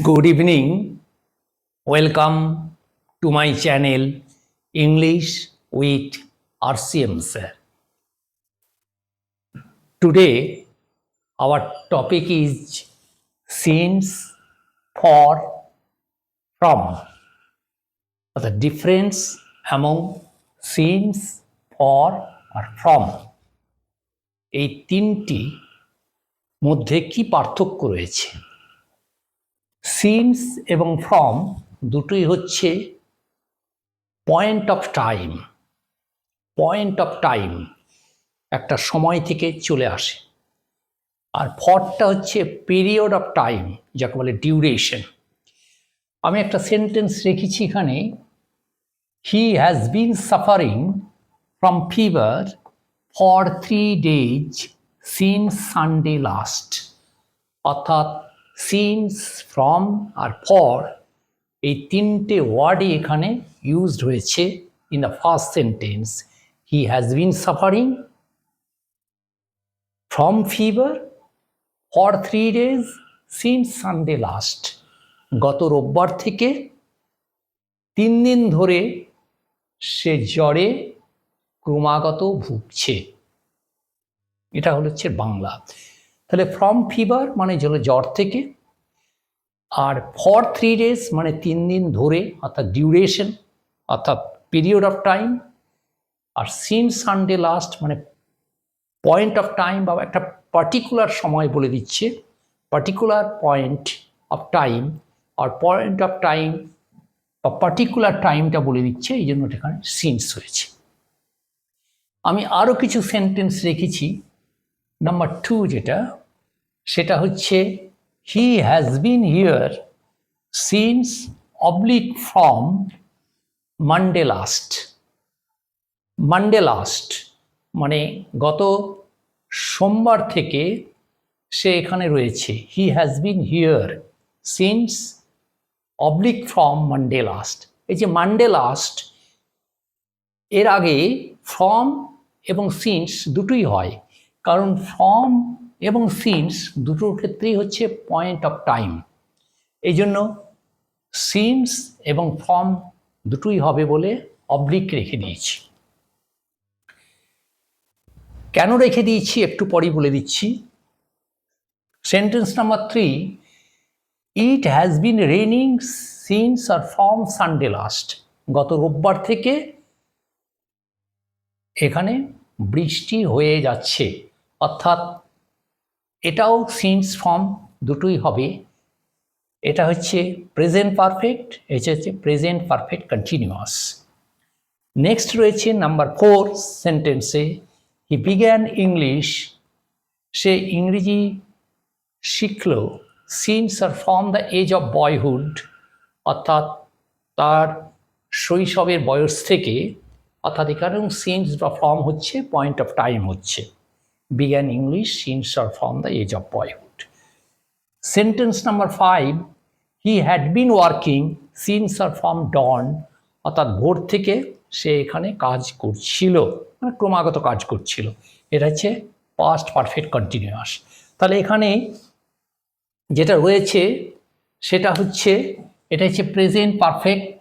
Good evening. Welcome to my channel English with RCM sir. Today our topic is since, for, from. The difference among since, for or from এই তিনটি মধ্যে কি পার্থক্য রয়েছে? Since এবং from দুটোই হচ্ছে পয়েন্ট অফ টাইম একটা সময় থেকে চলে আসে। আর ফরটা হচ্ছে পিরিয়ড অফ টাইম, যাকে বলে ডিউরেশন। আমি একটা সেন্টেন্স রেখেছি এখানে, he has been suffering from fever for 3 days since Sunday last. অর্থাৎ সিন্স, ফ্রম আর ফর এই তিনটে ওয়ার্ডই এখানে ইউজড হয়েছে in the first sentence. He has been suffering from fever for 3 days since Sunday last. গত রোববার থেকে 3 দিন ধরে সে জ্বরে ক্রমাগত ভুগছে। এটা হচ্ছে বাংলা। তাহলে ফ্রম ফিভার মানে হলো জ্বর থেকে, আর ফর 3 days মানে 3 দিন ধরে, অর্থাৎ ডিউরেশন অর্থাৎ পিরিয়ড অফ টাইম। আর সিন্স সানডে লাস্ট মানে পয়েন্ট অফ টাইম বা একটা পার্টিকুলার সময় বলে দিচ্ছে, পার্টিকুলার পয়েন্ট অফ টাইম। আর পয়েন্ট অফ টাইম বা পার্টিকুলার টাইমটা বলে দিচ্ছে, এই জন্য এখানে সিন্স হয়েছে। আমি আরও কিছু সেন্টেন্স রেখেছি। নাম্বার 2 সেটা হচ্ছে he has been here since oblique from Monday last. Monday last মানে গত সোমবার থেকে সে এখানে রয়েছে। He has been here since oblique from Monday last. এই যে মানডে লাস্ট, এর আগে ফ্রম এবং সিন্স দুটোই হয়, কারণ ফ্রম এবং সিন্স দুটোর ক্ষেত্রেই হচ্ছে পয়েন্ট অফ টাইম। এই জন্য সিন্স এবং ফ্রম দুটোই হবে বলে অবলিক রেখে দিয়েছি। কেন রেখে দিয়েছি একটু পরেই বলে দিচ্ছি। Sentence number 3, it has been raining since আর ফ্রম সানডে লাস্ট। গত রোববার থেকে এখানে বৃষ্টি হয়ে যাচ্ছে, অর্থাৎ এটাও সিন্স ফ্রম দুটোই হবে। এটা হচ্ছে প্রেজেন্ট পারফেক্ট, এটা হচ্ছে প্রেজেন্ট পারফেক্ট কন্টিনিউয়াস। নেক্সট রয়েছে নাম্বার 4 সেন্টেন্সে, হি বিগ্যান ইংলিশ। সে ইংরেজি শিখল সিন্স আর from the age of boyhood, অর্থাৎ তার শৈশবের বয়স থেকে। অর্থাৎ এখানেও সিন্স বা ফ্রম হচ্ছে পয়েন্ট অফ টাইম হচ্ছে। বিগ্যান ইংলিশ সিন্স আর from the age of boyhood. Sentence number 5, he had been working since আর ফ্রম ডন। অর্থাৎ ভোর থেকে সে এখানে কাজ করছিল, মানে ক্রমাগত কাজ করছিল। এটা হচ্ছে পাস্ট পারফেক্ট কন্টিনিউয়াস। তাহলে এখানে যেটা রয়েছে সেটা হচ্ছে, এটা হচ্ছে প্রেজেন্ট পারফেক্ট,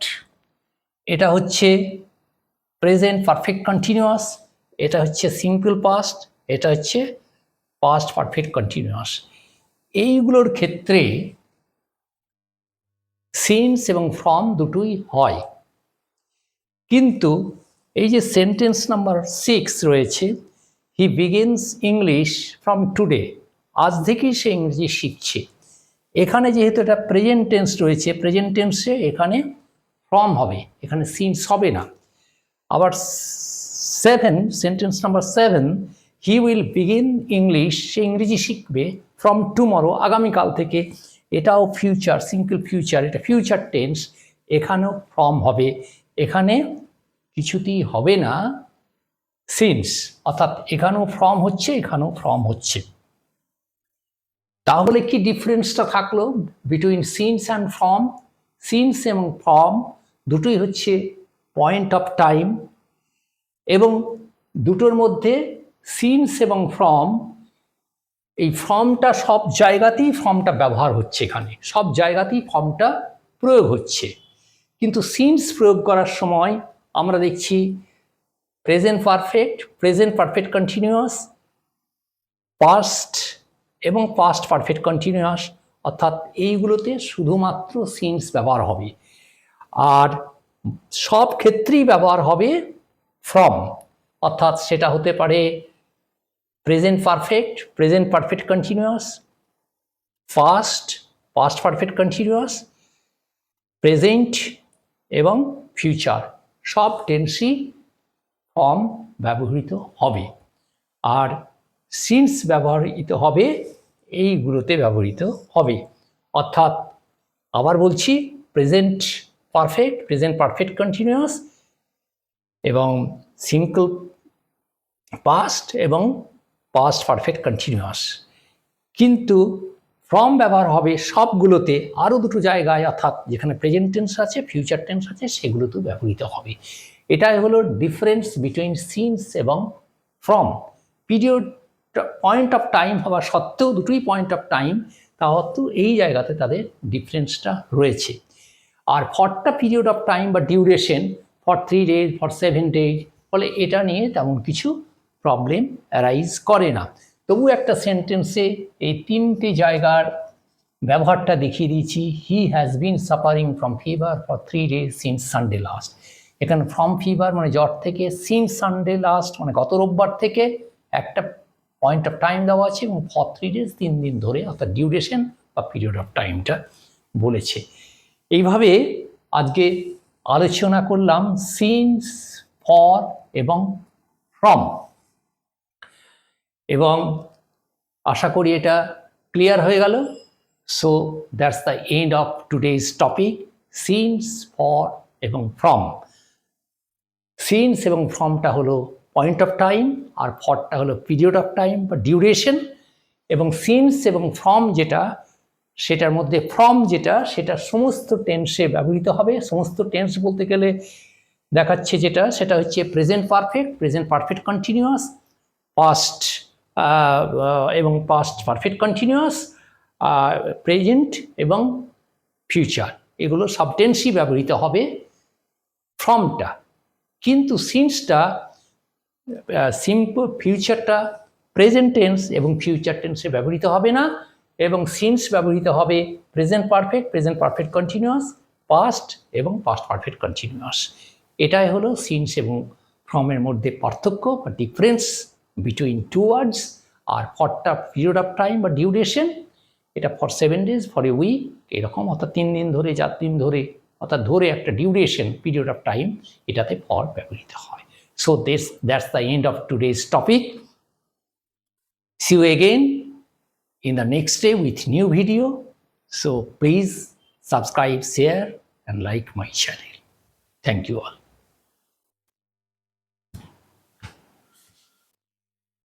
এটা হচ্ছে প্রেজেন্ট পারফেক্ট কন্টিনিউয়াস, এটা হচ্ছে সিম্পল পাস্ট, এটা হচ্ছে পাস্ট পারফেক্ট কন্টিনিউয়াস। এইগুলোর ক্ষেত্রে সিন্স এবং ফ্রম দুটোই হয়। কিন্তু এই যে সেন্টেন্স নাম্বার 6 রয়েছে, হি বিগিনস ইংলিশ ফ্রম টুডে, আজ থেকেই সে ইংরেজি শিখছে। এখানে যেহেতু এটা প্রেজেন্ট টেন্স রয়েছে, প্রেজেন্ট টেন্সে এখানে ফ্রম হবে, এখানে সিন্স হবে না। আবার 7, sentence number 7, he will begin English, সে ইংরেজি শিখবে ফ্রম টুমরো, আগামীকাল থেকে। এটাও ফিউচার, সিম্পল ফিউচার, এটা ফিউচার টেন্স, এখানেও ফ্রম হবে। এখানে কিছুতেই হবে না সিন্স, অর্থাৎ এখানেও ফ্রম হচ্ছে, এখানেও ফ্রম হচ্ছে। তাহলে কি ডিফারেন্সটা থাকলো between since and from? Since এবং ফ্রম দুটোই হচ্ছে পয়েন্ট অফ টাইম, এবং দুটোর মধ্যে সিন্স এবং ফ্রম এই ফর্মটা সব জায়গাতেই ফর্মটা ব্যবহার হচ্ছে, এখানে সব জায়গাতেই ফর্মটা প্রয়োগ হচ্ছে। কিন্তু সিন্স প্রয়োগ করার সময় আমরা দেখছি প্রেজেন্ট পারফেক্ট কন্টিনিউয়াস, পাস্ট এবং পাস্ট পারফেক্ট কন্টিনিউয়াস, অর্থাৎ এইগুলোতে শুধুমাত্র সিন্স ব্যবহার হবে। আর সব ক্ষেত্রেই ব্যবহার হবে ফ্রম, অর্থাৎ সেটা হতে পারে present perfect continuous, past perfect continuous, present এবং ফিউচার, সব টেন্সই ফর্ম ব্যবহৃত হবে। আর সিন্স ব্যবহৃত হবে এইগুলোতে ব্যবহৃত হবে, অর্থাৎ আবার বলছি প্রেজেন্ট পারফেক্ট কন্টিনিউয়াস এবং সিম্পল পাস্ট এবং পাস্ট পারফেক্ট কন্টিনিউয়াস। কিন্তু ফ্রম ব্যবহার হবে সবগুলোতে, আরও দুটো জায়গায়, অর্থাৎ যেখানে প্রেজেন্ট টেন্স আছে, ফিউচার টেন্স আছে, সেগুলোতেও ব্যবহৃত হবে। এটাই হলো ডিফারেন্স বিটুইন সিন্স এবং from. Period point of time হওয়া সত্ত্বেও, দুটোই পয়েন্ট অফ টাইম, তা সত্ত্বেও এই জায়গাতে তাদের ডিফারেন্সটা রয়েছে। আর ফরটা পিরিয়ড অফ টাইম বা duration, for 3 days, for 7 days, ফলে এটা নিয়ে তেমন কিছু প্রবলেম অ্যারাইজ করে না। তবু একটা সেন্টেন্সে এই তিনটি জায়গার ব্যবহারটা দেখিয়ে দিয়েছি। He has been suffering from fever for 3 days since Sunday last. এখানে ফ্রম ফিভার মানে জ্বর থেকে, সিন্স সানডে লাস্ট মানে গত রোববার থেকে, একটা পয়েন্ট অফ টাইম দেওয়া আছে, এবং ফর 3 days 3 দিন ধরে, অর্থাৎ ডিউরেশন বা পিরিয়ড অফ টাইমটা বলেছে। এইভাবে আজকে আলোচনা করলাম সিন্স, ফর এবং ফ্রম, এবং আশা করি এটা ক্লিয়ার হয়ে গেল। So that's the end of today's topic, since, for এবং ফ্রম। সিন্স এবং ফ্রমটা হলো পয়েন্ট অফ টাইম, আর ফরটা হলো পিরিয়ড অফ টাইম বা ডিউরেশন। এবং সিন্স এবং ফ্রম যেটা, সেটার মধ্যে ফ্রম যেটা, সেটা সমস্ত টেন্সে ব্যবহৃত হবে। সমস্ত টেন্স বলতে গেলে দেখাচ্ছে যেটা, সেটা হচ্ছে প্রেজেন্ট পারফেক্ট কন্টিনিউয়াস, পাস্ট এবং পাস্ট পারফেক্ট কন্টিনিউয়াস, প্রেজেন্ট এবং ফিউচার, এগুলো সব টেন্সই ব্যবহৃত হবে ফ্রমটা। কিন্তু সিন্সটা, সিম্পল ফিউচারটা প্রেজেন্ট টেন্স এবং ফিউচার টেন্সে ব্যবহৃত হবে না, এবং সিন্স ব্যবহৃত হবে প্রেজেন্ট পারফেক্ট কন্টিনিউয়াস, পাস্ট এবং পাস্ট পারফেক্ট কন্টিনিউয়াস। এটাই হলো সিন্স এবং ফ্রমের মধ্যে পার্থক্য বা ডিফারেন্স বিটুইন টু ওয়ার্ডস। আর ফরটা পিরিয়ড অফ টাইম বা ডিউরেশন, এটা for 7 days, for A week, এরকম, অর্থাৎ 3 দিন ধরে, 4 দিন ধরে, অর্থাৎ ধরে একটা ডিউরেশন, পিরিয়ড অফ টাইম, এটাতে ফর ব্যবহৃত হয়। So that's the end of today's topic. See you again in the next day with new video. So please subscribe, share and like my channel. Thank you all.